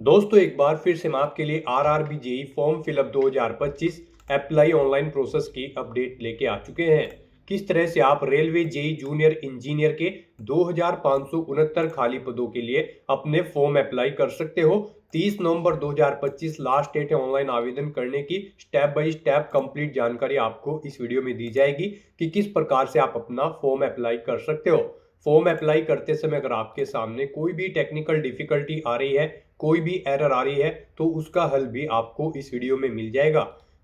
दोस्तों एक बार फिर से मैं आपके लिए RRB JE form fill up 2025 apply online process की अपडेट लेके आ चुके हैं। किस तरह से आप रेलवे जेई जूनियर इंजीनियर के 2569 खाली पदों के लिए अपने फॉर्म अप्लाई कर सकते हो। 30 नवंबर 2025 लास्ट डेट है ऑनलाइन आवेदन करने की। स्टेप बाय स्टेप कंप्लीट जानकारी आपको इस वीडियो में दी जाएगी कि किस प्रकार से आप अपना फॉर्म अप्लाई कर सकते हो। फॉर्म अप्लाई करते समय अगर आपके सामने कोई भी टेक्निकल डिफिकल्टी आ रही है, कोई भी एरर आ रही है, तो उसका हल भी आपको इस वीडियो में मिल जाएगा।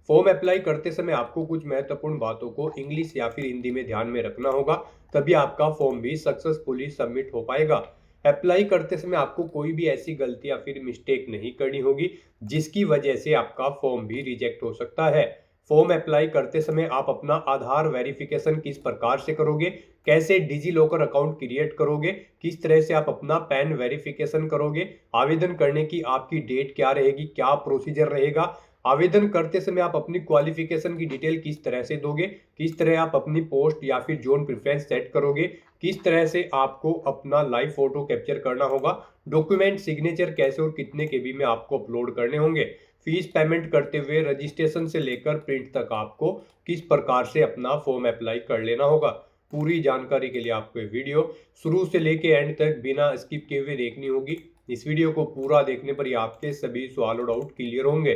फॉर्म अप्लाई करते समय आपको कुछ महत्वपूर्ण बातों को इंग्लिश या फिर हिंदी में ध्यान में रखना होगा, तभी आपका फॉर्म भी सक्सेसफुली सबमिट हो पाएगा। अप्लाई करते समय आपको कोई भी ऐसी गलती या फिर मिस्टेक नहीं करनी होगी जिसकी वजह से आपका फॉर्म भी रिजेक्ट हो सकता है। फॉर्म अप्लाई करते समय आप अपना आधार वेरिफिकेशन किस प्रकार से करोगे, कैसे डिजी लॉकर अकाउंट क्रिएट करोगे, किस तरह से आप अपना पैन वेरिफिकेशन करोगे, आवेदन करने की आपकी डेट क्या रहेगी, क्या प्रोसीजर रहेगा, आवेदन करते समय आप अपनी क्वालिफिकेशन की डिटेल किस तरह से दोगे, किस तरह आप अपनी पोस्ट या फिर जोन प्रेफरेंस सेट करोगे, किस तरह से आपको अपना लाइव फोटो कैप्चर करना होगा, डॉक्यूमेंट सिग्नेचर कैसे और कितने केबी में आपको अपलोड करने होंगे, फीस पेमेंट करते हुए रजिस्ट्रेशन से लेकर प्रिंट तक आपको किस प्रकार से अपना फॉर्म अप्लाई कर लेना होगा। पूरी जानकारी के लिए आपको ये वीडियो शुरू से लेके एंड तक बिना स्किप किए हुए देखनी होगी। इस वीडियो को पूरा देखने पर ही आपके सभी सवाल और डाउट क्लियर होंगे।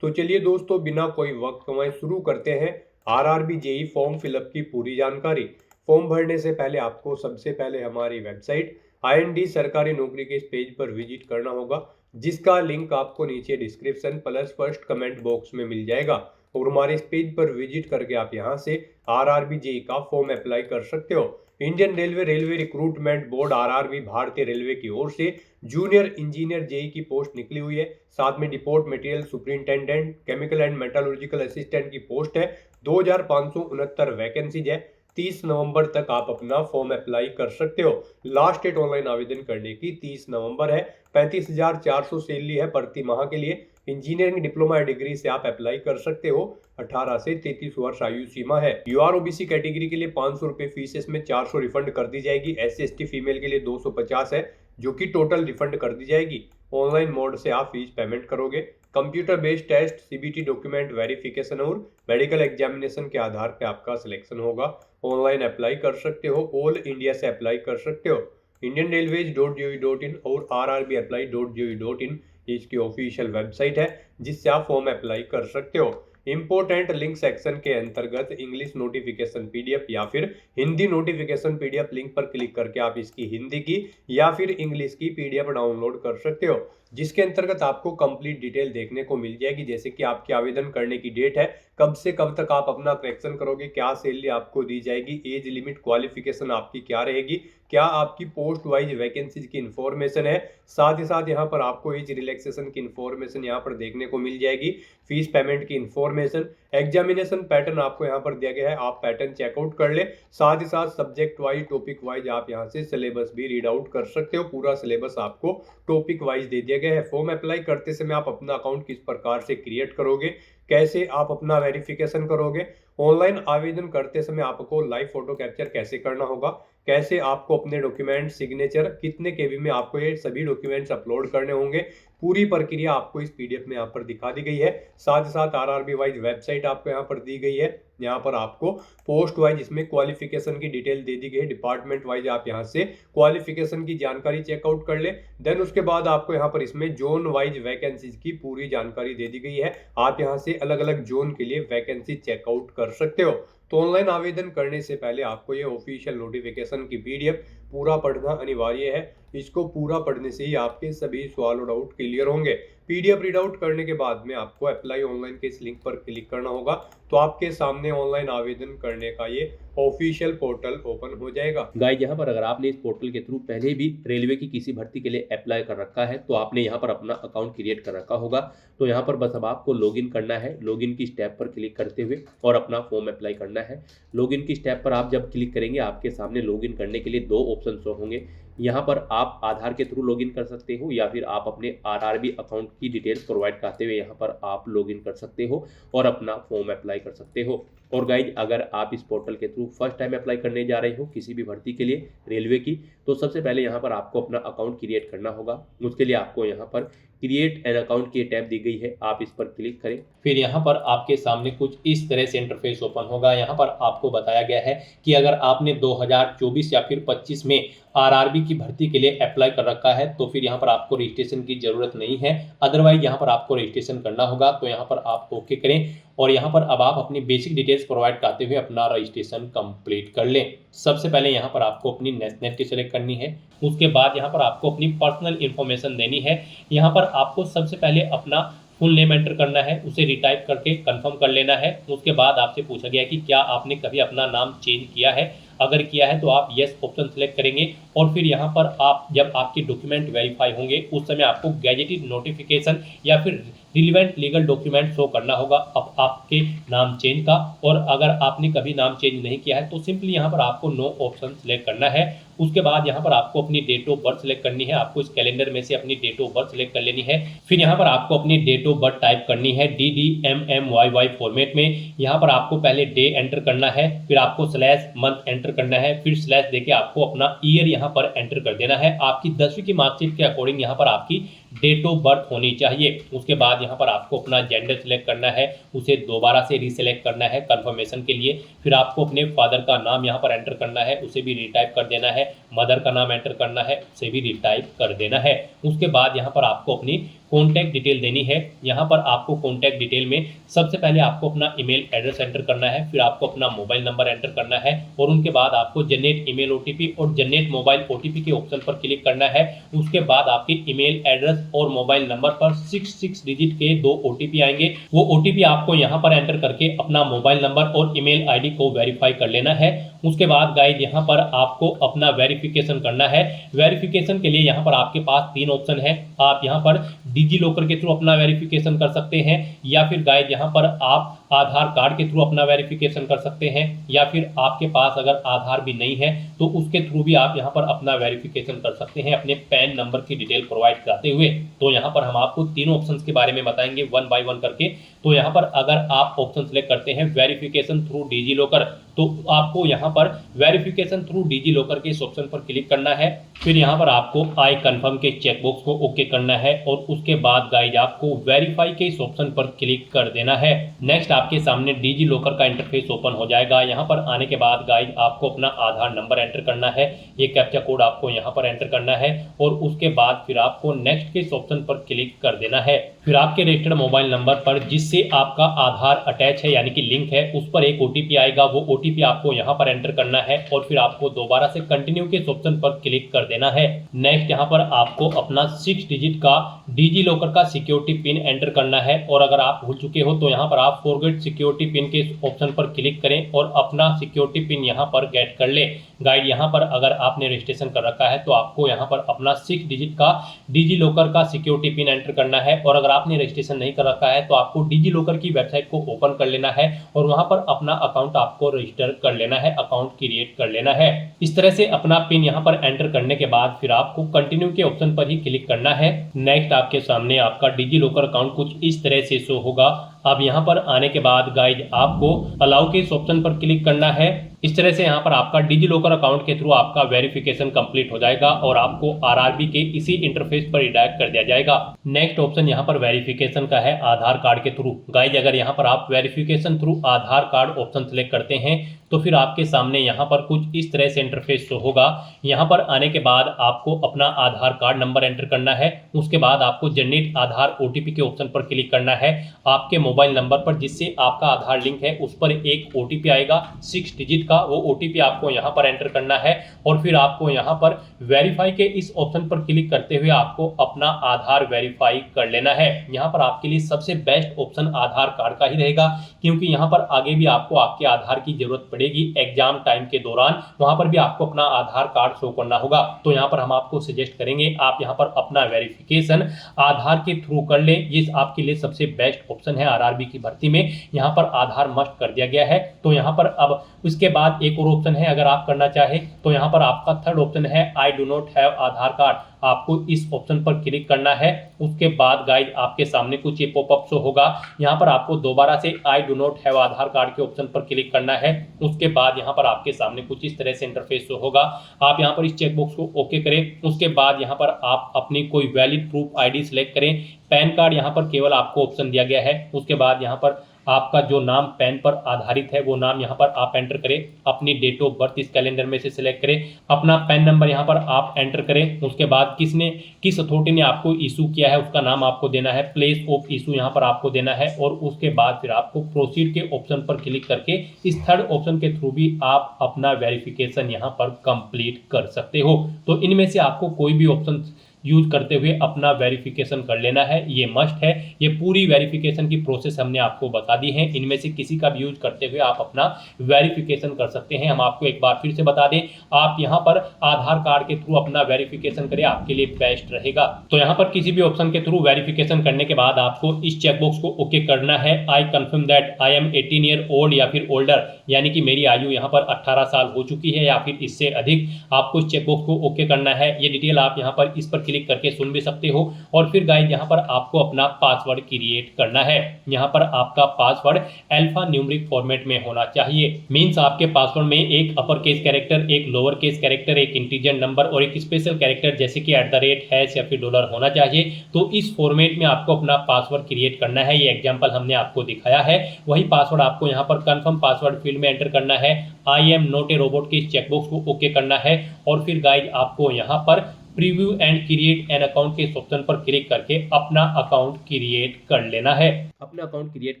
तो चलिए दोस्तों, बिना कोई वक्त गंवाए शुरू करते हैं आरआरबी जेई फॉर्म फिलअप की पूरी जानकारी। फॉर्म भरने से पहले आपको सबसे पहले हमारी वेबसाइट आईएनडी सरकारी नौकरी के इस पेज पर विजिट करना होगा, जिसका लिंक आपको नीचे description plus first comment box में मिल जाएगा। और हमारे इस पेज पर विजिट करके आप यहां से आरआरबी जेई का फॉर्म अप्लाई कर सकते हो। Indian railway railway recruitment board RRB भारतीय रेलवे की ओर से जूनियर इंजीनियर जेई की पोस्ट निकली हुई है। साथ में depot material superintendent chemical and metallurgical assistant की पोस्ट है। 2569 वैकेंसीज है। 30 नवंबर तक आप अपना फॉर्म अप्लाई कर सकते हो। लास्ट डेट ऑनलाइन आवेदन करने की 30 नवंबर है। 35,400 सैलरी है प्रति माह के लिए। इंजीनियरिंग डिप्लोमा डिग्री से आप अप्लाई कर सकते हो। 18 से 33 वर्ष आयु सीमा है। यूआर ओबीसी कैटेगरी के लिए 500 रुपए फीस, इसमें 400 रिफंड कर दी जाएगी। SC/ST फीमेल के लिए 250 है, जो कि टोटल रिफंड कर दी जाएगी। ऑनलाइन मोड से आप फीस पेमेंट करोगे। Computer based test, CBT document verification और मेडिकल एग्जामिनेशन के आधार पर आपका सिलेक्शन होगा। ऑनलाइन अप्लाई कर सकते हो। ऑल इंडिया से अप्लाई कर सकते हो। indianrailways.gov.in और rrbapply.gov.in इसकी ऑफिशियल वेबसाइट है, जिससे आप फॉर्म अप्लाई कर सकते हो। इंपोर्टेंट लिंक सेक्शन के अंतर्गत इंग्लिश नोटिफिकेशन पीडीएफ या फिर हिंदी नोटिफिकेशन पीडीएफ लिंक पर क्लिक करके आप इसकी हिंदी की या फिर इंग्लिश की पीडीएफ डाउनलोड कर सकते हो, जिसके अंतर्गत आपको कंप्लीट डिटेल देखने को मिल जाएगी। जैसे कि आपकी आवेदन करने की डेट है, कब से कब तक आप अपना करेक्शन करोगे, क्या सैलरी आपको दी जाएगी, एज लिमिट, क्वालिफिकेशन आपकी क्या रहेगी, क्या आपकी पोस्ट वाइज वैकेंसीज की इंफॉर्मेशन है। साथ ही साथ यहाँ पर आपको एज रिलैक्सेशन की इंफॉर्मेशन यहाँ पर देखने को मिल जाएगी। फीस पेमेंट की इंफॉर्मेशन, एग्जामिनेशन पैटर्न आपको यहाँ पर दिया गया है, आप पैटर्न चेकआउट कर ले। साथ ही साथ सब्जेक्ट वाइज, टॉपिक वाइज आप यहाँ से सिलेबस भी रीड आउट कर सकते हो। पूरा सिलेबस आपको टॉपिक वाइज दे दिया गया है। फॉर्म अप्लाई करते समय आप अपना अकाउंट किस प्रकार से क्रिएट करोगे, कैसे आप अपना वेरिफिकेशन करोगे, ऑनलाइन आवेदन करते समय आपको लाइव फोटो कैप्चर कैसे करना होगा, कैसे आपको अपने डॉक्यूमेंट सिग्नेचर, कितने केबी में आपको ये सभी डॉक्यूमेंट्स अपलोड करने होंगे, पूरी प्रक्रिया आपको इस पीडीएफ में यहाँ पर दिखा दी गई है। साथ ही साथ आरआरबी वाइज वेबसाइट आपको यहाँ पर दी गई है। यहाँ पर आपको पोस्ट वाइज इसमें क्वालिफिकेशन की डिटेल दे दी गई है। डिपार्टमेंट वाइज आप यहाँ से क्वालिफिकेशन की जानकारी चेकआउट कर ले। देन उसके बाद आपको यहाँ पर इसमें जोन वाइज वैकेंसीज की पूरी जानकारी दे दी गई है। आप यहाँ से अलग अलग जोन के लिए वैकेंसी चेकआउट कर सकते हो। तो ऑनलाइन आवेदन करने से पहले आपको ये ऑफिशियल नोटिफिकेशन की पीडीएफ पूरा पढ़ना अनिवार्य है। इसको पूरा पढ़ने से ही आपके सभी सवाल और डाउट क्लियर होंगे। पीडीएफ रीड आउट करने के बाद में आपको अप्लाई ऑनलाइन के इस लिंक पर क्लिक करना होगा, तो आपके सामने ऑनलाइन आवेदन करने का ये ऑफिशियल पोर्टल ओपन हो जाएगा। गाइस, यहाँ पर अगर आपने इस पोर्टल के थ्रू पहले भी रेलवे की किसी भर्ती के लिए अप्लाई कर रखा है, तो आपने यहाँ पर अपना अकाउंट क्रिएट कर रखा होगा। तो यहाँ पर बस अब आपको लॉगिन करना है। लॉगिन की स्टेप पर क्लिक करते हुए और अपना फॉर्म अप्लाई करना है। लॉगिन की स्टेप पर आप जब क्लिक करेंगे, आपके सामने लॉगिन करने के लिए दो ऑप्शन शो होंगे। यहाँ पर आप आधार के थ्रू लॉगिन कर सकते हो या फिर आप अपने आरआरबी अकाउंट की डिटेल्स प्रोवाइड करते हुए यहाँ पर आप लॉगिन कर सकते हो और अपना फॉर्म अप्लाई कर सकते हो। और गाइज अगर आप इस पोर्टल के थ्रू फर्स्ट टाइम अप्लाई करने जा रहे हो किसी भी भर्ती के लिए रेलवे की, तो सबसे पहले यहाँ पर आपको अपना अकाउंट क्रिएट करना होगा। उसके लिए आपको यहाँ पर क्रिएट एन अकाउंट की टैब दी गई है, आप इस पर क्लिक करें। फिर यहाँ पर आपके सामने कुछ इस तरह से इंटरफेस ओपन होगा। यहाँ पर आपको बताया गया है कि अगर आपने 2024 या फिर 25 में आरआरबी की भर्ती के लिए अप्लाई कर रखा है तो फिर यहाँ पर आपको रजिस्ट्रेशन की जरूरत नहीं है, अदरवाइज यहाँ पर आपको रजिस्ट्रेशन करना होगा। तो यहाँ पर आप ओके करें और यहाँ पर अब आप अपनी बेसिक डिटेल्स प्रोवाइड करते हुए अपना रजिस्ट्रेशन कंप्लीट कर लें। सबसे पहले यहाँ पर आपको अपनी नेशनलिटी सेलेक्ट करनी है, उसके बाद यहाँ पर आपको अपनी पर्सनल इन्फॉर्मेशन देनी है। यहाँ पर आपको सबसे पहले अपना फुल नेम एंटर करना है, उसे रिटाइप करके कंफर्म कर लेना है। उसके बाद आपसे पूछा गया कि क्या आपने कभी अपना नाम चेंज किया है, अगर किया है तो आप यस ऑप्शन सेलेक्ट करेंगे। और फिर यहाँ पर आप जब आपके डॉक्यूमेंट वेरीफाई होंगे उस समय आपको गैजेटेड नोटिफिकेशन या फिर रिलीवेंट लीगल डॉक्यूमेंट शो करना होगा अब आपके नाम चेंज का। और अगर आपने कभी नाम चेंज नहीं किया है तो सिंपली यहाँ पर आपको नो ऑप्शन सेलेक्ट करना है। उसके बाद यहाँ पर आपको अपनी डेट ऑफ बर्थ सेलेक्ट करनी है, आपको इस कैलेंडर में से अपनी डेट ऑफ बर्थ सेलेक्ट कर लेनी है। फिर यहाँ पर आपको अपनी डेट ऑफ बर्थ टाइप करनी है DDMMYY फॉर्मेट में। यहाँ पर आपको पहले डे एंटर करना है, फिर आपको स्लैश मंथ एंटर करना है, फिर स्लैश देके आपको अपना ईयर यहाँ पर एंटर कर देना है। आपकी 10वीं की मार्कशीट के अकॉर्डिंग यहाँ पर आपकी डेट ऑफ बर्थ होनी चाहिए। उसके बाद यहाँ पर आपको अपना जेंडर सेलेक्ट करना है, उसे दोबारा से रीसेलेक्ट करना है कंफर्मेशन के लिए। फिर आपको अपने फादर का नाम यहाँ पर एंटर करना है, उसे भी रिटाइप कर देना है। मदर का नाम एंटर करना है, उसे भी रिटाइप कर देना है। उसके बाद यहाँ पर आपको अपनी कॉन्टैक्ट डिटेल देनी है। यहाँ पर आपको कॉन्टैक्ट डिटेल में सबसे पहले आपको अपना ईमेल एड्रेस एंटर करना है, फिर आपको अपना मोबाइल नंबर एंटर करना है और उनके बाद आपको जनरेट ईमेल ओटीपी और जनरेट मोबाइल ओटीपी के ऑप्शन पर क्लिक करना है। उसके बाद आपके ईमेल एड्रेस और मोबाइल नंबर पर 6 डिजिट के 2 ओटीपी आएंगे। वो ओटीपी आपको यहाँ पर एंटर करके अपना मोबाइल नंबर और ईमेल आईडी को वेरीफाई कर लेना है। उसके बाद गाइज यहाँ पर आपको अपना वेरिफिकेशन करना है। वेरिफिकेशन के लिए यहाँ पर आपके पास 3 ऑप्शन है। आप यहाँ पर डिजी लॉकर के थ्रू अपना वेरिफिकेशन कर सकते हैं, या फिर गाइज यहाँ पर आप आधार कार्ड के थ्रू अपना वेरिफिकेशन कर सकते हैं, या फिर आपके पास अगर आधार भी नहीं है तो उसके थ्रू भी आप यहाँ पर अपना वेरिफिकेशन कर सकते हैं अपने पैन नंबर की डिटेल प्रोवाइड कराते हुए। तो यहाँ पर हम आपको तीनों ऑप्शंस के बारे में बताएंगे वन बाय वन करके। तो यहाँ पर अगर आप ऑप्शन सेलेक्ट करते हैं वेरिफिकेशन थ्रू डिजी लॉकर, तो आपको यहाँ पर वेरिफिकेशन थ्रू डिजी लॉकर के इस ऑप्शन पर क्लिक करना है। फिर यहाँ पर आपको आई कंफर्म के चेकबॉक्स को ओके करना है और उसके बाद गाइज आपको वेरीफाई के इस ऑप्शन पर क्लिक कर देना है। नेक्स्ट आपके सामने डिजी लॉकर का इंटरफेस ओपन हो जाएगा। यहाँ पर आने के बाद गाइज आपको अपना आधार नंबर एंटर करना है, ये कैप्चा कोड आपको यहाँ पर एंटर करना है और उसके बाद फिर आपको नेक्स्ट के इस ऑप्शन पर क्लिक कर देना है। फिर आपके रजिस्टर्ड मोबाइल नंबर पर जिससे आपका आधार अटैच है यानी कि लिंक है, उस पर एक ओटीपी आएगा, वो ओटीपी आपको यहाँ पर एंटर करना है और फिर आपको दोबारा से कंटिन्यू के इस ऑप्शन पर क्लिक कर देना है। नेक्स्ट यहाँ पर आपको अपना 6 डिजिट का डिजी लॉकर का सिक्योरिटी पिन एंटर करना है और अगर आप भूल चुके हो तो यहाँ पर आप फॉरगेट सिक्योरिटी पिन के इस ऑप्शन पर क्लिक करें और अपना सिक्योरिटी पिन यहाँ पर गेट कर ले। गाइड यहाँ पर अगर आपने रजिस्ट्रेशन कर रखा है तो आपको यहाँ पर अपना 6 डिजिट का डिजी लॉकर का सिक्योरिटी पिन एंटर करना है और अगर आपने रजिस्ट्रेशन नहीं कर रखा है तो आपको डिजी लॉकर की वेबसाइट को ओपन कर लेना है और वहां पर अपना अकाउंट आपको रजिस्टर कर लेना है, अकाउंट क्रिएट कर लेना है। इस तरह से अपना पिन यहाँ पर एंटर करने के बाद फिर आपको कंटिन्यू के ऑप्शन पर ही क्लिक करना है। नेक्स्ट आपके सामने आपका डिजी लॉकर अकाउंट कुछ इस तरह से शो होगा। अब यहाँ पर आने के बाद गाइज आपको अलाउ के इस ऑप्शन पर क्लिक करना है। इस तरह से यहाँ पर आपका डिजी लॉकर अकाउंट के थ्रू आपका वेरिफिकेशन कंप्लीट हो जाएगा और आपको आरआरबी के इसी इंटरफेस पर रिडायरेक्ट कर दिया जाएगा। नेक्स्ट ऑप्शन यहाँ पर वेरिफिकेशन का है आधार कार्ड के थ्रू। गाइज अगर यहाँ पर आप वेरिफिकेशन थ्रू आधार कार्ड ऑप्शन सेलेक्ट करते हैं तो फिर आपके सामने यहाँ पर कुछ इस तरह से इंटरफेस शो होगा। यहाँ पर आने के बाद आपको अपना आधार कार्ड नंबर एंटर करना है, उसके बाद आपको जनरेट आधार ओटीपी के ऑप्शन पर क्लिक करना है। आपके मोबाइल नंबर पर जिससे आपका आधार लिंक है उस पर एक ओटीपी आएगा 6 डिजिट का, वो ओटीपी आपको यहाँ पर एंटर करना है और फिर आपको यहाँ पर वेरीफाई के इस ऑप्शन पर क्लिक करते हुए आपको अपना आधार वेरीफाई कर लेना है। यहाँ पर आपके लिए सबसे बेस्ट ऑप्शन आधार कार्ड का ही रहेगा क्योंकि यहाँ पर आगे भी आपको आपके आधार की जरूरत पड़ेगी एग्जाम टाइम के दौरान, वहां पर भी आपको अपना आधार कार्ड शो करना होगा। तो यहाँ पर हम आपको सजेस्ट करेंगे आप यहाँ पर अपना वेरिफिकेशन आधार के थ्रू कर लें, ये आपके लिए सबसे बेस्ट ऑप्शन है। आरआरबी की भर्ती में यहाँ पर आधार मस्ट कर दिया गया है। तो यहाँ पर अब उसके बाद एक और ऑप्शन है, अगर आप करना चाहे तो यहाँ पर आपका थर्ड ऑप्शन है I do not have Aadhaar card. आपको इस ऑप्शन पर क्लिक करना है। उसके बाद गाइज आपके सामने कुछ ये पॉपअप शो होगा। यहाँ पर आपको दोबारा से I do not have Aadhaar card के ऑप्शन पर क्लिक करना है। उसके बाद यहाँ पर आपके सामने कुछ इस तरह से इंटरफेस शो होगा। आप यहाँ पर इस चेकबॉक्स को ओके करें। उसके बाद यहाँ पर आप अपनी कोई वैलिड प्रूफ आईडी सिलेक्ट करें। पैन कार्ड यहाँ पर केवल आपको ऑप्शन दिया गया है। उसके बाद यहाँ पर आपका जो नाम पैन पर आधारित है वो नाम यहाँ पर आप एंटर करें। अपनी डेट ऑफ बर्थ इस कैलेंडर में से सिलेक्ट करें। अपना पैन नंबर यहाँ पर आप एंटर करें। उसके बाद किस अथॉरिटी ने आपको इशू किया है उसका नाम आपको देना है। प्लेस ऑफ इशू यहाँ पर आपको देना है और उसके बाद फिर आपको प्रोसीड के ऑप्शन पर क्लिक करके इस थर्ड ऑप्शन के थ्रू भी आप अपना वेरिफिकेशन यहाँ पर कंप्लीट कर सकते हो। तो इनमें से आपको कोई भी ऑप्शन यूज करते हुए अपना वेरिफिकेशन कर लेना है, ये मस्ट है। ये पूरी वेरिफिकेशन की प्रोसेस हमने आपको बता दी है। इनमें से किसी का भी यूज करते हुए आप अपना वेरिफिकेशन कर सकते हैं। हम आपको एक बार फिर से बता दें, आप यहाँ पर आधार कार्ड के थ्रू अपना वेरिफिकेशन करें, आपके लिए बेस्ट रहेगा। तो यहाँ पर किसी भी ऑप्शन के थ्रू वेरिफिकेशन करने के बाद आपको इस चेकबॉक्स को ओके करना है। I confirm that I am 18 year old या फिर ओल्डर, यानी कि मेरी आयु यहाँ पर 18 साल हो चुकी है या फिर इससे अधिक। आपको इस चेकबॉक्स को ओके करना है। ये डिटेल आप यहाँ पर इस पर क्लिक करके सुन भी सकते हो। और फिर गाइस यहाँ पर आपको अपना पासवर्ड क्रिएट करना है। यहाँ पर आपका पासवर्ड अल्फा न्यूमेरिक फॉर्मेट में होना चाहिए। मींस आपके पासवर्ड में एक अपर केस कैरेक्टर, एक लोअर केस कैरेक्टर, एक इंटीजर नंबर और एक स्पेशल कैरेक्टर जैसे कि @ हैश या फिर डॉलर होना चाहिए। तो इस फॉर्मेट में आपको अपना पासवर्ड क्रिएट करना है। ये एग्जाम्पल हमने आपको दिखाया है। वही पासवर्ड आपको यहाँ पर कंफर्म पासवर्ड फील्ड में एंटर करना है। I am not a robot के इस चेकबॉक्स को ओके करना है। और फिर गाइस आपको यहाँ पर preview and create an account के इस ऑप्शन पर क्लिक करके अपना अकाउंट क्रिएट कर लेना है। अपना अकाउंट क्रिएट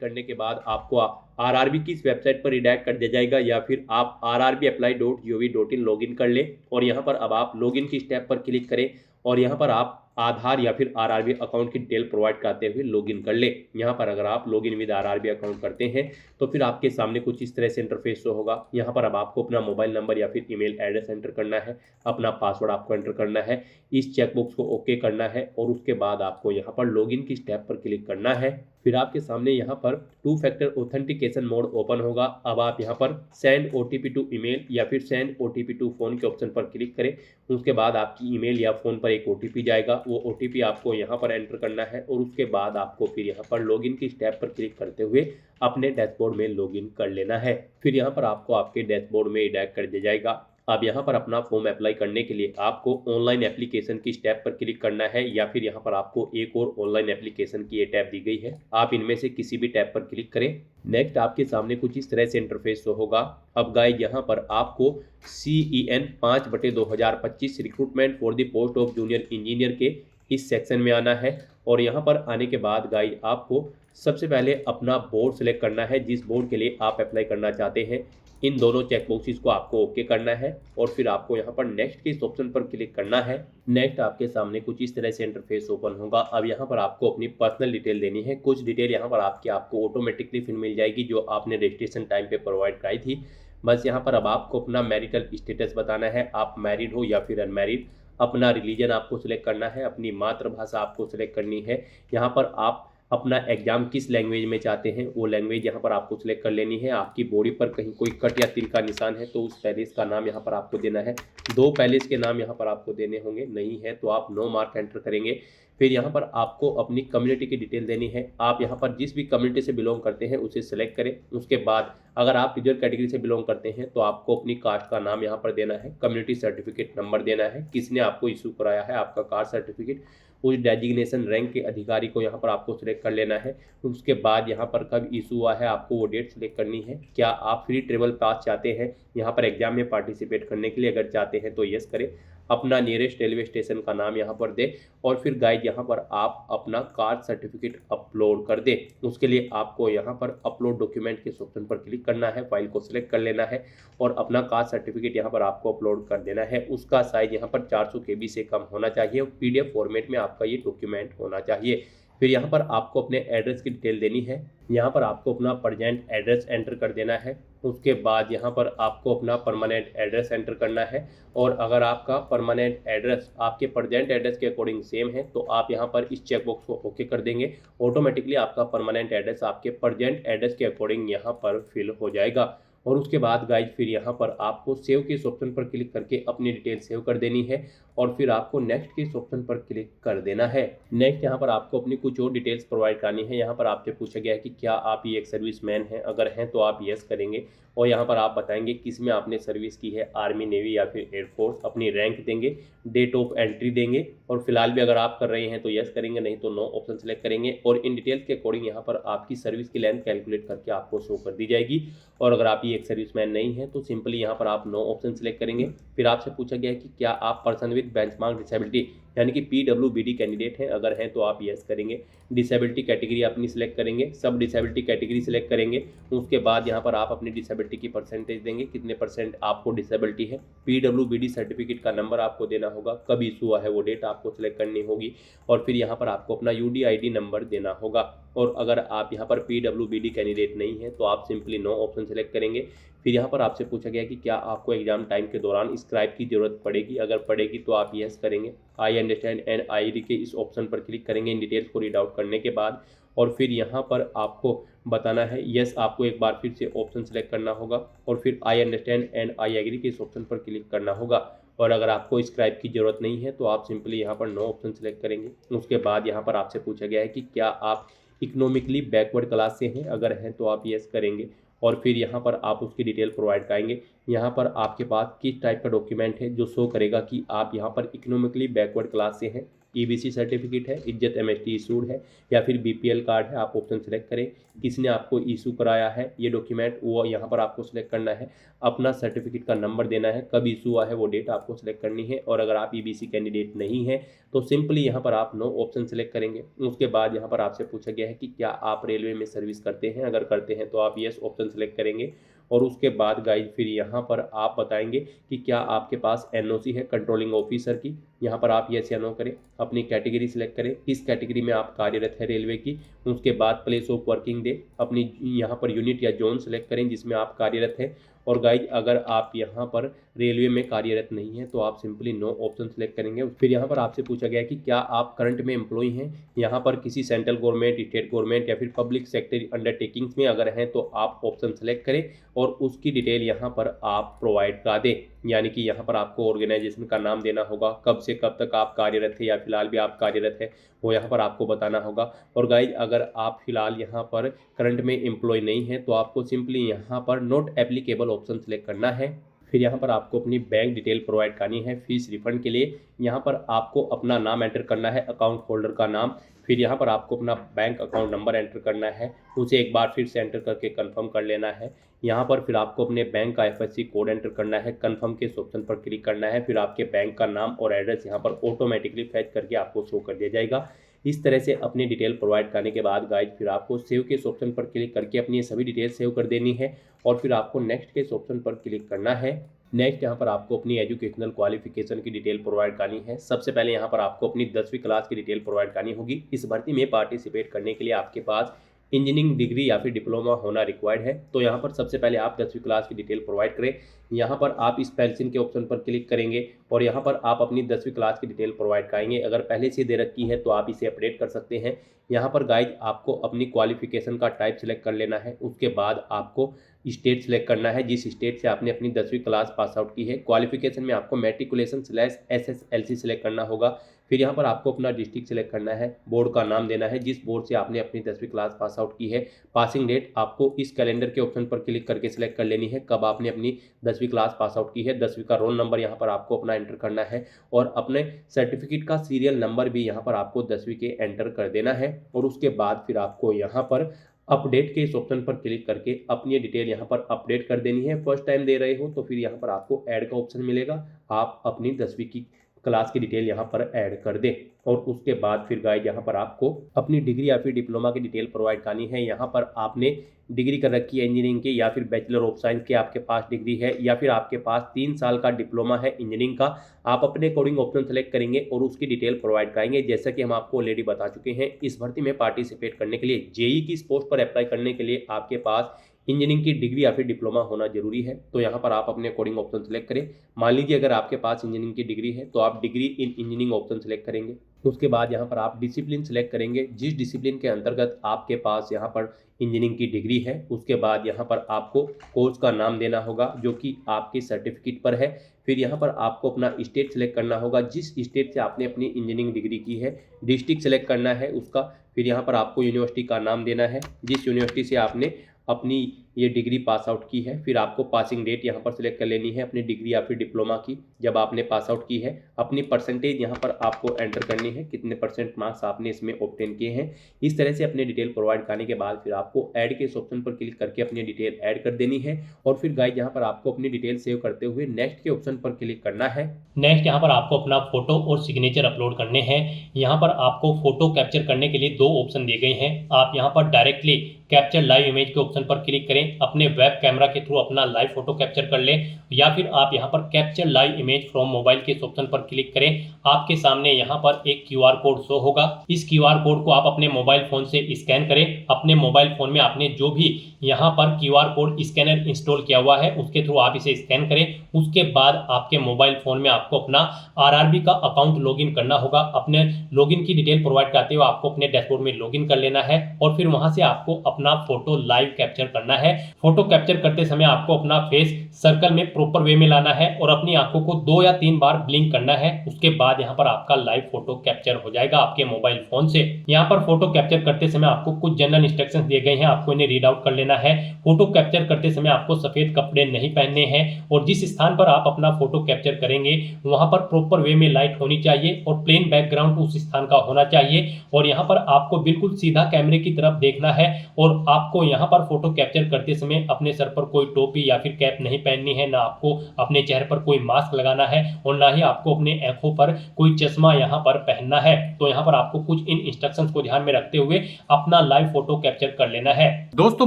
करने के बाद आपको आरआरबी की इस वेबसाइट पर रिडायरेक्ट कर दिया जाएगा या फिर आप rrbapply.gov.in लॉगिन कर ले। और यहाँ पर अब आप लॉगिन की स्टेप पर क्लिक करें और यहाँ पर आप आधार या फिर आरआरबी अकाउंट की डिटेल प्रोवाइड कराते हुए लॉगिन कर ले। यहाँ पर अगर आप लॉगिन विद आरआरबी अकाउंट करते हैं तो फिर आपके सामने कुछ इस तरह से इंटरफेस शो होगा। यहाँ पर अब आपको अपना मोबाइल नंबर या फिर ईमेल एड्रेस एंटर करना है। अपना पासवर्ड आपको एंटर करना है। इस चेकबॉक्स को ओके करना है और उसके बाद आपको यहाँ पर लॉगिन की स्टेप पर क्लिक करना है। फिर आपके सामने यहाँ पर 2 फैक्टर ऑथेंटिकेशन मोड ओपन होगा। अब आप यहाँ पर सेंड ओटीपी टू ईमेल या फिर सेंड ओटीपी टू फोन के ऑप्शन पर क्लिक करें। उसके बाद आपकी ईमेल या फोन पर एक ओटीपी जाएगा। वो ओटीपी आपको यहाँ पर एंटर करना है और उसके बाद आपको फिर यहाँ पर लॉगिन की स्टेप पर क्लिक करते हुए अपने डैशबोर्ड में लॉगिन कर लेना है। फिर यहाँ पर आपको आपके डैशबोर्ड में रिडायरेक्ट कर दिया जाएगा। अब यहाँ पर अपना फॉर्म अप्लाई करने के लिए आपको ऑनलाइन एप्लीकेशन की स्टेप पर क्लिक करना है या फिर यहाँ पर आपको एक और ऑनलाइन एप्लीकेशन की ये टैब दी गई है। आप इनमें से किसी भी टैब पर क्लिक करें। नेक्स्ट आपके सामने कुछ इस तरह से इंटरफेस शो होगा। अब गाइस यहाँ पर आपको CEN 5/2025 recruitment for the post of junior engineer के इस सेक्शन में आना है। और यहाँ पर आने के बाद गाइस आपको सबसे पहले अपना बोर्ड सेलेक्ट करना है, जिस बोर्ड के लिए आप अप्लाई करना चाहते हैं। इन दोनों चेकबॉक्सेस को आपको ओके करना है और फिर आपको यहाँ पर नेक्स्ट के इस ऑप्शन पर क्लिक करना है। नेक्स्ट आपके सामने कुछ इस तरह से इंटरफेस ओपन होगा। अब यहाँ पर आपको अपनी पर्सनल डिटेल देनी है। कुछ डिटेल यहाँ पर आपको ऑटोमेटिकली फिर मिल जाएगी जो आपने रजिस्ट्रेशन टाइम पे प्रोवाइड कराई थी। बस यहाँ पर अब आपको अपना मैरिटल स्टेटस बताना है, आप मैरिड हो या फिर अनमैरिड। अपना रिलीजन आपको सिलेक्ट करना है, अपनी मातृभाषा आपको सिलेक्ट करनी है। यहाँ पर आप अपना एग्जाम किस लैंग्वेज में चाहते हैं वो लैंग्वेज यहाँ पर आपको सिलेक्ट कर लेनी है। आपकी बॉडी पर कहीं कोई कट या तिल का निशान है तो उस पैलेस का नाम यहाँ पर आपको देना है। 2 पैलेस के नाम यहाँ पर आपको देने होंगे, नहीं है तो आप नो मार्क एंटर करेंगे। फिर यहाँ पर आपको अपनी कम्युनिटी की डिटेल देनी है। आप यहाँ पर जिस भी कम्युनिटी से बिलोंग करते हैं उसे सिलेक्ट करें। उसके बाद अगर आप रिजर्व कैटेगरी से बिलोंग करते हैं तो आपको अपनी कास्ट का नाम यहाँ पर देना है। कम्युनिटी सर्टिफिकेट नंबर देना है, किसने आपको इशू कराया है आपका कास्ट सर्टिफिकेट। उस डेजिग्नेशन रैंक के अधिकारी को यहाँ पर आपको सिलेक्ट कर लेना है। उसके बाद यहाँ पर कब इशू हुआ है आपको वो डेट सिलेक्ट करनी है। क्या आप फ्री ट्रेवल पास चाहते हैं यहाँ पर एग्जाम में पार्टिसिपेट करने के लिए, अगर चाहते हैं तो यस करें। अपना नियरेस्ट रेलवे स्टेशन का नाम यहाँ पर दें और फिर गाइड यहाँ पर आप अपना कास्ट सर्टिफिकेट अपलोड कर दें। उसके लिए आपको यहाँ पर अपलोड डॉक्यूमेंट के ऑप्शन पर क्लिक करना है, फाइल को सिलेक्ट कर लेना है और अपना कास्ट सर्टिफिकेट यहाँ पर आपको अपलोड कर देना है। उसका साइज यहाँ पर 400 KB से कम होना चाहिए और PDF फॉर्मेट में आपका ये डॉक्यूमेंट होना चाहिए। फिर यहाँ पर आपको अपने एड्रेस की डिटेल देनी है। यहाँ पर आपको अपना प्रेजेंट एड्रेस एंटर कर देना है। उसके बाद यहाँ पर आपको अपना परमानेंट एड्रेस एंटर करना है और अगर आपका परमानेंट एड्रेस आपके प्रेजेंट एड्रेस के अकॉर्डिंग सेम है तो आप यहाँ पर इस चेकबॉक्स को ओके कर देंगे। ऑटोमेटिकली आपका परमानेंट एड्रेस आपके प्रेजेंट एड्रेस के अकॉर्डिंग यहाँ पर फिल हो जाएगा। और उसके बाद गाइज फिर यहाँ पर आपको सेव के इस ऑप्शन पर क्लिक करके अपनी डिटेल सेव कर देनी है और फिर आपको नेक्स्ट के इस ऑप्शन पर क्लिक कर देना है। नेक्स्ट यहाँ पर आपको अपनी कुछ और डिटेल्स प्रोवाइड करनी है। यहाँ पर आपसे पूछा गया है कि क्या आप ये एक सर्विसमैन हैं, अगर हैं तो आप यस करेंगे और यहाँ पर आप बताएंगे किस में आपने सर्विस की है, आर्मी, नेवी या फिर एयरफोर्स, अपनी रैंक देंगे, डेट ऑफ एंट्री देंगे और फिलहाल भी अगर आप कर रहे हैं तो यस करेंगे, नहीं तो नो ऑप्शन सेलेक्ट करेंगे और इन डिटेल्स के अकॉर्डिंग यहाँ पर आपकी सर्विस की लेंथ कैलकुलेट करके आपको शो कर दी जाएगी। और अगर आप ये एक सर्विसमैन नहीं है तो सिंपली यहाँ पर आप नो ऑप्शन सेलेक्ट करेंगे। फिर आपसे पूछा गया है कि क्या आप पर्सन विद बेंचमार्क डिसेबिलिटी यानी कि PWBD कैंडिडेट हैं, अगर हैं तो आप यस करेंगे। डिसेबिलिटी कैटेगरी अपनी सिलेक्ट करेंगे, सब डिसेबिलिटी कैटेगरी सिलेक्ट करेंगे। उसके बाद यहाँ पर आप अपनी डिसेबिलिटी की परसेंटेज देंगे, कितने परसेंट आपको डिसेबिलिटी है। PWBD सर्टिफिकेट का नंबर आपको देना होगा, कब इशू हुआ है वो डेट आपको सिलेक्ट करनी होगी और फिर यहाँ पर आपको अपना UDID नंबर देना होगा। और अगर आप यहाँ पर PWBD कैंडिडेट नहीं है तो आप सिंपली नो ऑप्शन सेलेक्ट करेंगे। फिर यहाँ पर आपसे पूछा गया कि क्या आपको एग्जाम टाइम के दौरान स्क्राइब की जरूरत पड़ेगी, अगर पड़ेगी तो आप यस करेंगे। आई अंडरस्टैंड एंड आई रीड के इस ऑप्शन पर क्लिक करेंगे इन डिटेल्स को रीड आउट करने के बाद और फिर यहाँ पर आपको बताना है यस, आपको एक बार फिर से ऑप्शन सेलेक्ट करना होगा और फिर I understand and I agree के इस ऑप्शन पर क्लिक करना होगा। और अगर आपको स्क्राइब की जरूरत नहीं है तो आप सिंपली यहाँ पर नो ऑप्शन सेलेक्ट करेंगे। उसके बाद यहाँ पर आपसे पूछा गया है कि क्या आप इकोनॉमिकली बैकवर्ड क्लास से हैं, अगर हैं तो आप यस करेंगे और फिर यहाँ पर आप उसकी डिटेल प्रोवाइड कराएंगे। यहाँ पर आपके पास किस टाइप का डॉक्यूमेंट है जो शो करेगा कि आप यहाँ पर इकोनॉमिकली बैकवर्ड क्लास से हैं। EBC सर्टिफिकेट है, इज्जत MST इशूड है या फिर BPL कार्ड है, आप ऑप्शन सेलेक्ट करें। किसने आपको इशू कराया है ये डॉक्यूमेंट वो यहाँ पर आपको सिलेक्ट करना है। अपना सर्टिफिकेट का नंबर देना है, कब इशू हुआ है वो डेट आपको सिलेक्ट करनी है। और अगर आप EBC कैंडिडेट नहीं है तो सिंपली यहाँ पर आप नो ऑप्शन सेलेक्ट करेंगे। उसके बाद यहाँ पर आपसे पूछा गया है कि क्या आप रेलवे में सर्विस करते हैं, अगर करते हैं तो आप यस ऑप्शन सेलेक्ट करेंगे। और उसके बाद गाइज फिर यहाँ पर आप बताएंगे कि क्या आपके पास NOC है कंट्रोलिंग ऑफिसर की, यहाँ पर आप यस या नो करें। अपनी कैटेगरी सिलेक्ट करें, किस कैटेगरी में आप कार्यरत है रेलवे की। उसके बाद प्लेस ऑफ वर्किंग डे, अपनी यहाँ पर यूनिट या जोन सेलेक्ट करें जिसमें आप कार्यरत हैं। और गाइज अगर आप यहाँ पर रेलवे में कार्यरत नहीं है तो आप सिंपली नो ऑप्शन सेलेक्ट करेंगे। फिर यहाँ पर आपसे पूछा गया कि क्या आप करंट में एम्प्लॉय हैं, यहाँ पर किसी सेंट्रल गवर्नमेंट, स्टेट गवर्नमेंट या फिर पब्लिक सेक्टर अंडरटेकिंग्स में अगर हैं तो आप ऑप्शन सेलेक्ट करें और उसकी डिटेल यहाँ पर आप प्रोवाइड करा दें। यानी कि यहाँ पर आपको ऑर्गेनाइजेशन का नाम देना होगा, कब से कब तक आप कार्यरत थे या फिलहाल भी आप कार्यरत है वो यहाँ पर आपको बताना होगा। और गाइज अगर आप फिलहाल यहाँ पर करंट में एम्प्लॉय नहीं है तो आपको सिंपली यहाँ पर नॉट एप्लीकेबल ऑप्शन सेलेक्ट करना है। फिर यहाँ पर आपको अपनी बैंक डिटेल प्रोवाइड करनी है फीस रिफंड के लिए। यहाँ पर आपको अपना नाम एंटर करना है, अकाउंट होल्डर का नाम। फिर यहाँ पर आपको अपना बैंक अकाउंट नंबर एंटर करना है, उसे एक बार फिर से एंटर करके कंफर्म कर लेना है। यहाँ पर फिर आपको अपने बैंक का FSC कोड एंटर करना है, कंफर्म के इस ऑप्शन पर क्लिक करना है। फिर आपके बैंक का नाम और एड्रेस यहाँ पर ऑटोमेटिकली फैच करके आपको शो कर दिया जाएगा। इस तरह से अपनी डिटेल प्रोवाइड करने के बाद गाइज फिर आपको सेव के इस ऑप्शन पर क्लिक करके अपनी ये सभी डिटेल सेव कर देनी है और फिर आपको नेक्स्ट के इस ऑप्शन पर क्लिक करना है। नेक्स्ट यहाँ पर आपको अपनी एजुकेशनल क्वालिफिकेशन की डिटेल प्रोवाइड करनी है। सबसे पहले यहाँ पर आपको अपनी 10वीं क्लास की डिटेल प्रोवाइड करनी होगी। इस भर्ती में पार्टिसिपेट करने के लिए आपके पास इंजीनियरिंग डिग्री या फिर डिप्लोमा होना रिक्वायर्ड है। तो यहाँ पर सबसे पहले आप 10वीं क्लास की डिटेल प्रोवाइड करें। यहाँ पर आप स्पेल्सिंग के ऑप्शन पर क्लिक करेंगे और यहाँ पर आप अपनी 10वीं क्लास की डिटेल प्रोवाइड कराएंगे। अगर पहले से दे रखी है तो आप इसे अपडेट कर सकते हैं। यहाँ पर गाइज आपको अपनी क्वालिफिकेशन का टाइप सेलेक्ट कर लेना है। उसके बाद आपको स्टेट सेलेक्ट करना है, जिस स्टेट से आपने अपनी 10वीं क्लास पास आउट की है। क्वालिफिकेशन में आपको मैट्रिकुलेशन/SSLC सेलेक्ट करना होगा। फिर यहाँ पर आपको अपना डिस्ट्रिक्ट सेलेक्ट करना है, बोर्ड का नाम देना है जिस बोर्ड से आपने अपनी 10वीं क्लास पास आउट की है। पासिंग डेट आपको इस कैलेंडर के ऑप्शन पर क्लिक करके सिलेक्ट कर लेनी है, कब आपने अपनी 10वीं क्लास पास आउट की है। 10वीं का रोल नंबर यहाँ पर आपको अपना एंटर करना है और अपने सर्टिफिकेट का सीरियल नंबर भी यहाँ पर आपको 10वीं के एंटर कर देना है। और उसके बाद फिर आपको यहाँ पर अपडेट के इस ऑप्शन पर क्लिक करके अपनी डिटेल यहाँ पर अपडेट कर देनी है। फर्स्ट टाइम दे रहे हो तो फिर यहाँ पर आपको ऐड का ऑप्शन मिलेगा, आप अपनी 10वीं की क्लास की डिटेल यहाँ पर ऐड कर दें। और उसके बाद फिर गाइज यहाँ पर आपको अपनी डिग्री या फिर डिप्लोमा की डिटेल प्रोवाइड करनी है। यहाँ पर आपने डिग्री कर रखी है इंजीनियरिंग की या फिर बैचलर ऑफ साइंस की आपके पास डिग्री है या फिर आपके पास 3 साल का डिप्लोमा है इंजीनियरिंग का, आप अपने अकॉर्डिंग ऑप्शन सेलेक्ट करेंगे और उसकी डिटेल प्रोवाइड कराएंगे। जैसा कि हम आपको ऑलरेडी बता चुके हैं, इस भर्ती में पार्टिसिपेट करने के लिए जेई की इस पोस्ट पर अप्लाई करने के लिए आपके पास इंजीनियरिंग की डिग्री या फिर डिप्लोमा होना जरूरी है। तो यहाँ पर आप अपने अकॉर्डिंग ऑप्शन सेलेक्ट करें। मान लीजिए अगर आपके पास इंजीनियरिंग की डिग्री है तो आप degree in engineering option select करेंगे। उसके बाद यहाँ पर आप डिसिप्लिन सेलेक्ट करेंगे, जिस डिसिप्लिन के अंतर्गत आपके पास यहाँ पर इंजीनियरिंग की डिग्री है। उसके बाद यहाँ पर आपको कोर्स का नाम देना होगा जो कि आपके सर्टिफिकेट पर है। फिर यहाँ पर आपको अपना स्टेट सेलेक्ट करना होगा, जिस स्टेट से आपने अपनी इंजीनियरिंग डिग्री की है। डिस्ट्रिक्ट सेलेक्ट करना है उसका। फिर यहाँ पर आपको यूनिवर्सिटी का नाम देना है, जिस यूनिवर्सिटी से आपने अपनी ये डिग्री पास आउट की है। फिर आपको पासिंग डेट यहाँ पर सिलेक्ट कर लेनी है अपनी डिग्री या फिर डिप्लोमा की, जब आपने पास आउट की है। अपनी परसेंटेज यहाँ पर आपको एंटर करनी है, कितने परसेंट मार्क्स आपने इसमें ऑब्टेन किए हैं। इस तरह से अपने डिटेल प्रोवाइड करने के बाद फिर आपको ऐड के इस ऑप्शन पर क्लिक करके अपनी डिटेल ऐड कर देनी है। और फिर गाइस यहाँ पर आपको अपनी डिटेल सेव करते हुए नेक्स्ट के ऑप्शन पर क्लिक करना है। नेक्स्ट यहाँ पर आपको अपना फोटो और सिग्नेचर अपलोड करने हैं। यहाँ पर आपको फोटो कैप्चर करने के लिए 2 ऑप्शन दिए गए हैं। आप यहाँ पर डायरेक्टली कैप्चर लाइव इमेज के ऑप्शन पर क्लिक करें, अपने वेब कैमरा के थ्रू अपना लाइव फोटो कैप्चर कर लें, या फिर आप यहाँ पर capture live image from mobile के इस ऑप्शन पर क्लिक करें। आपके सामने यहाँ पर एक QR कोड शो होगा। इस QR कोड को आप अपने मोबाइल फोन से स्कैन करें। अपने मोबाइल फोन में आपने जो भी यहाँ पर QR कोड स्कैनर इंस्टॉल किया हुआ है उसके थ्रू आप इसे स्कैन करें। उसके बाद आपके मोबाइल फोन में आपको अपना RRB का अकाउंट लॉगिन करना होगा। अपने लॉगिन की डिटेल प्रोवाइड करते हुए आपको अपने डैशबोर्ड में लॉगिन कर लेना है और फिर वहां से आपको अपना फोटो लाइव कैप्चर करना है। फोटो कैप्चर करते समय आपको अपना फेस सर्कल में प्रॉपर वे में लाना है और अपनी आंखों को 2 या 3 बार ब्लिंक करना है। उसके बाद यहाँ पर आपका लाइव फोटो कैप्चर हो जाएगा आपके मोबाइल फोन से। यहाँ पर फोटो कैप्चर करते समय आपको कुछ जनरल इंस्ट्रक्शंस दिए गए हैं, आपको इन्हें रीड आउट कर लेना है। फोटो कैप्चर करते समय आपको सफेद कपड़े नहीं पहनने हैं और जिस स्थान पर आप अपना फोटो कैप्चर करेंगे वहां पर प्रॉपर वे में लाइट होनी चाहिए और प्लेन बैकग्राउंड उस स्थान का होना चाहिए। और यहाँ पर आपको बिल्कुल सीधा कैमरे की तरफ देखना है और आपको यहाँ पर फोटो कैप्चर करते समय अपने सर पर कोई टोपी या फिर कैप नहीं पहननी है, ना आपको अपने चेहरे पर कोई मास्क लगाना है और ना ही आपको अपने आंखों पर कोई चश्मा यहाँ पर पहनना है। तो यहाँ पर आपको कुछ इन इंस्ट्रक्शंस को ध्यान में रखते हुए अपना लाइव फोटो कैप्चर कर लेना है। दोस्तों,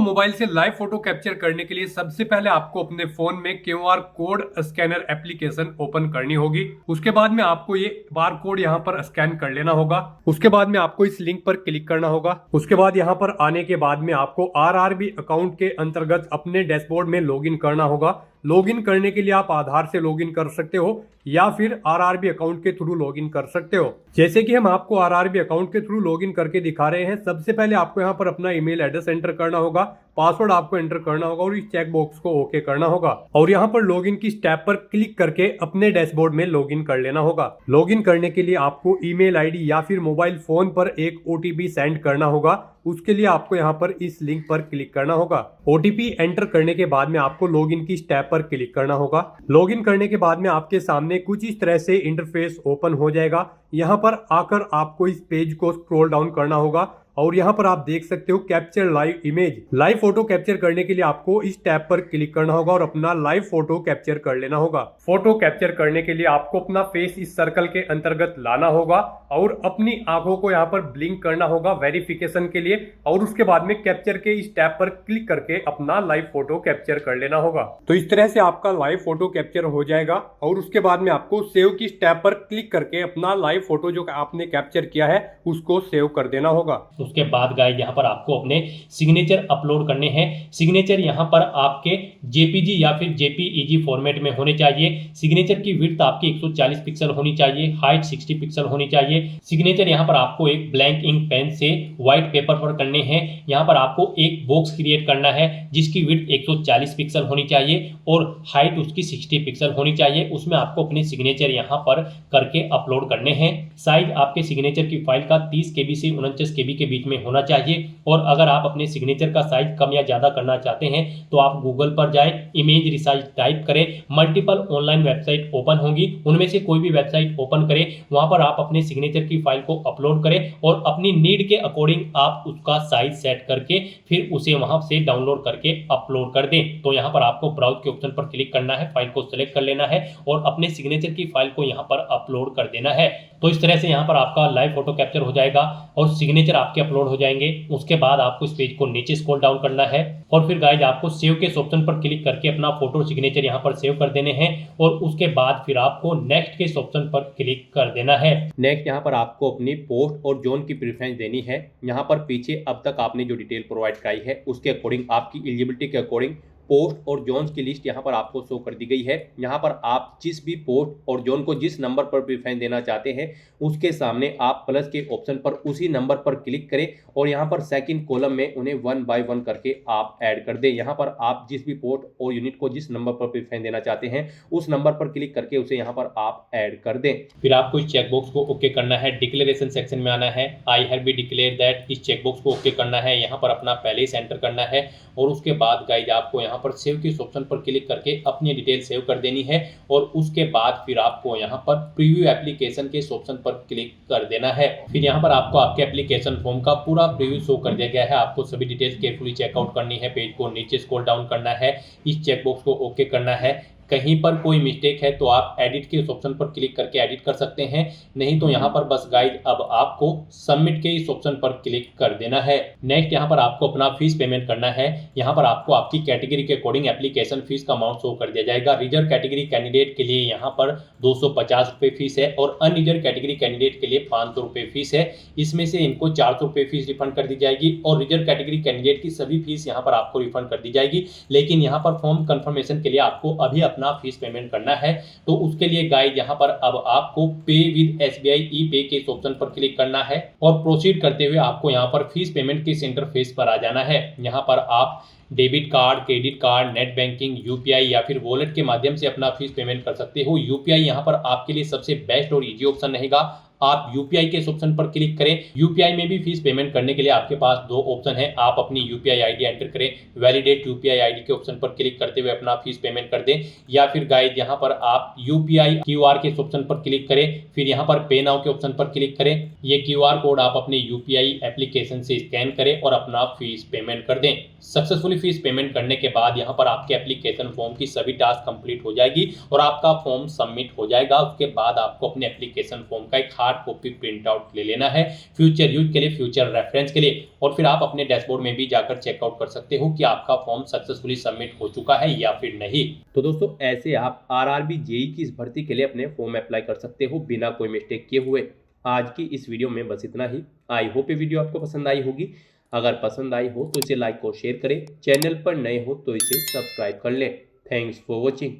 मोबाइल से लाइव फोटो कैप्चर करने के लिए सबसे पहले आपको अपने फोन में QR code scanner application open करनी होगी। उसके बाद में आपको ये बार कोड यहाँ पर स्कैन कर लेना होगा। उसके बाद में आपको इस लिंक पर क्लिक करना होगा। उसके बाद यहाँ पर आने के बाद में आपको RRB अकाउंट के अंतर्गत अपने डैशबोर्ड में लॉगिन करना होगा। लॉगिन करने के लिए आप आधार से लॉगिन कर सकते हो या फिर RRB अकाउंट के थ्रू लॉगिन कर सकते हो। जैसे कि हम आपको RRB अकाउंट के थ्रू लॉगिन करके दिखा रहे हैं। सबसे पहले आपको यहाँ पर अपना ईमेल एड्रेस एंटर करना होगा, पासवर्ड आपको एंटर करना होगा और इस चेक बॉक्स को ओके करना होगा और यहाँ पर लॉगिन की स्टेप पर क्लिक करके अपने डैशबोर्ड में लॉगिन कर लेना होगा। लॉगिन करने के लिए आपको ईमेल आईडी या फिर मोबाइल फोन पर एक OTP सेंड करना होगा। उसके लिए आपको यहाँ पर इस लिंक पर क्लिक करना होगा। OTP एंटर करने के बाद में आपको लॉगिन की स्टेप पर क्लिक करना होगा। लॉगिन करने के बाद में आपके सामने कुछ इस तरह से इंटरफेस ओपन हो जाएगा। यहाँ पर आकर आपको इस पेज को स्क्रॉल डाउन करना होगा और यहाँ पर आप देख सकते हो capture live image. Live photo capture करने के लिए आपको इस टैब पर क्लिक करना होगा और अपना लाइव फोटो कैप्चर कर लेना होगा। फोटो कैप्चर करने के लिए आपको अपना फेस इस सर्कल के अंतर्गत लाना होगा और अपनी आंखों को यहाँ पर ब्लिंक करना होगा वेरिफिकेशन के लिए और उसके बाद में कैप्चर के इस टैब पर क्लिक करके अपना लाइव फोटो कैप्चर कर लेना होगा। तो इस तरह से आपका लाइव फोटो कैप्चर हो जाएगा और उसके बाद में आपको सेव की टैब पर क्लिक करके अपना लाइव फोटो जो आपने कैप्चर किया है उसको सेव कर देना होगा। उसके बाद गाइस यहाँ पर आपको अपने सिग्नेचर अपलोड करने हैं। सिग्नेचर यहाँ पर आपके JPG या फिर JPEG फॉर्मेट में होने चाहिए। सिग्नेचर की विड्थ आपकी 140 पिक्सल होनी चाहिए, हाइट 60 पिक्सल होनी चाहिए। सिग्नेचर यहाँ पर आपको एक ब्लैंक इंक पेन से व्हाइट पेपर पर करने हैं। यहाँ पर आपको एक बॉक्स क्रिएट करना है जिसकी विड्थ 140 पिक्सल होनी चाहिए और हाइट उसकी 60 पिक्सल होनी चाहिए। उसमें आपको अपने सिग्नेचर यहाँ पर करके अपलोड करने हैं। साइज आपके सिग्नेचर की फाइल का 30 KB से 49 KB के बीच में होना चाहिए और अगर आप अपने सिग्नेचर का साइज कम या ज्यादा करना चाहते हैं तो आप गूगल पर जाएं, इमेज रिसाइज टाइप करें, मल्टीपल ऑनलाइन वेबसाइट ओपन होंगी, उनमें से कोई भी वेबसाइट ओपन करें, वहां पर आप अपने सिग्नेचर की फाइल को अपलोड करें और अपनी नीड के अकॉर्डिंग आप उसका साइज सेट करके फिर उसे वहां से डाउनलोड करके अपलोड कर दें। तो यहाँ पर आपको ब्राउज के ऑप्शन पर क्लिक करना है, फाइल को सिलेक्ट कर लेना है और अपने सिग्नेचर की फाइल को यहाँ पर अपलोड कर देना है। तो इस तरह से यहाँ पर आपका लाइव फोटो कैप्चर हो जाएगा और सिग्नेचर आपके अपलोड हो जाएंगे। उसके बाद आपको इस पेज को नीचे स्क्रॉल डाउन करना है और फिर गाइज आपको सेव के ऑप्शन पर क्लिक करके अपना फोटो सिग्नेचर यहाँ पर सेव कर देने हैं और उसके बाद फिर आपको नेक्स्ट के ऑप्शन पर क्लिक कर देना है। नेक्स्ट यहाँ पर आपको अपनी पोस्ट और जोन की प्रेफरेंस देनी है। यहाँ पर पीछे अब तक आपने जो डिटेल प्रोवाइड कराई है उसके अकॉर्डिंग आपकी एलिजिबिलिटी के अकॉर्डिंग पोस्ट और जोन्स की लिस्ट यहाँ पर आपको शो कर दी गई है। यहाँ पर आप जिस भी पोस्ट और जोन को जिस नंबर पर प्रेफरेंस देना चाहते हैं उसके सामने आप प्लस के ऑप्शन पर उसी नंबर पर क्लिक करें और यहाँ पर सेकंड कॉलम में उन्हें 1 बाय 1 करके आप ऐड कर दें। यहाँ पर आप जिस भी पोस्ट और यूनिट को जिस नंबर पर प्रेफरेंस देना चाहते हैं उस नंबर पर क्लिक करके उसे यहाँ पर आप ऐड कर दें। फिर आपको इस चेकबॉक्स को ओके करना है, डिक्लेरेशन सेक्शन में आना है, I have be declare that, इस चेकबॉक्स को ओके करना है, यहाँ पर अपना पहले ही सेंटर करना है और उसके बाद गाइज आपको यहाँ पर सेव के ऑप्शन पर क्लिक करके अपनी डिटेल सेव कर देनी है और उसके बाद फिर आपको यहाँ पर प्रीव्यू एप्लीकेशन के ऑप्शन पर क्लिक कर देना है। फिर यहाँ पर आपको आपके एप्लीकेशन फॉर्म का पूरा प्रीव्यू शो कर दिया गया है। आपको सभी डिटेल्स केयरफुली चेकआउट करनी है, पेज को नीचे स्क्रॉल डाउन करना है, इस चेकबॉक्स को ओके करना है। कहीं पर कोई मिस्टेक है तो आप एडिट के इस ऑप्शन पर क्लिक करके एडिट कर सकते हैं, नहीं तो यहाँ पर बस गाइज अब आपको सबमिट के इस ऑप्शन पर क्लिक कर देना है। नेक्स्ट यहाँ पर आपको अपना फीस पेमेंट करना है। यहाँ पर आपको आपकी कैटेगरी के अकॉर्डिंग एप्लीकेशन फीस का अमाउंट शो कर दिया जाएगा। रिजर्व कैटेगरी कैंडिडेट के लिए यहाँ पर 250 रुपये फीस है और अनरिजर्व कैटेगरी कैंडिडेट के लिए 500 रुपये फीस है। इसमें से इनको 400 रुपये फीस रिफंड कर दी जाएगी और रिजर्व कैटेगरी कैंडिडेट की सभी फीस यहाँ पर आपको रिफंड कर दी जाएगी। लेकिन यहाँ पर फॉर्म कंफर्मेशन के लिए आपको अभी अपना फीस पेमेंट करना है, तो उसके लिए गाइड यहाँ पर अब आपको पे विद SBI ई पे के ऑप्शन पर क्लिक करना है और प्रोसीड करते हुए आपको यहाँ पर फीस पेमेंट के इंटरफेस पर आ जाना है। यहाँ पर आप debit card, credit card, net banking, UPI या फिर वॉलेट के माध्यम से अपना फीस पेमेंट कर सकते हो। UPI यहाँ पर आपके लिए सबसे बेस्ट और इजी ऑप्शन रहेगा। आप UPI के इस ऑप्शन पर क्लिक करें। UPI में भी फीस पेमेंट करने के लिए आपके पास दो ऑप्शन है। आप अपनी UPI ID एंटर करें, वैलिडेट UPI ID के ऑप्शन पर क्लिक करते हुए अपना फीस पेमेंट कर दें, या फिर गाइड यहाँ पर आप UPI QR के इस ऑप्शन पर क्लिक करें, फिर यहाँ पर पे नाउ के ऑप्शन पर क्लिक करें। ये QR कोड आप अपने UPI एप्लीकेशन से स्कैन करें और अपना फीस पेमेंट कर दें। सक्सेसफुली फीस पेमेंट करने के बाद यहाँ पर आपके एप्लीकेशन फॉर्म की सभी टास्क कंप्लीट हो जाएगी और आपका फॉर्म सबमिट हो जाएगा। उसके बाद आपको अपने एप्लीकेशन फॉर्म का एक हार्ड कॉपी प्रिंट आउट ले लेना है फ्यूचर यूज के लिए, फ्यूचर रेफरेंस के लिए, और फिर आप अपने डैशबोर्ड में भी जाकर चेकआउट कर सकते हो कि आपका फॉर्म सक्सेसफुली सबमिट हो चुका है या फिर नहीं। तो दोस्तों ऐसे आप RRB JEE की इस भर्ती के लिए अपने फॉर्म अप्लाई कर सकते हो बिना कोई मिस्टेक किए हुए। आज की इस वीडियो में बस इतना ही। आई होप ये वीडियो आपको पसंद आई होगी। अगर पसंद आई हो तो इसे लाइक और शेयर करें, चैनल पर नए हो तो इसे सब्सक्राइब कर लें। Thanks for watching.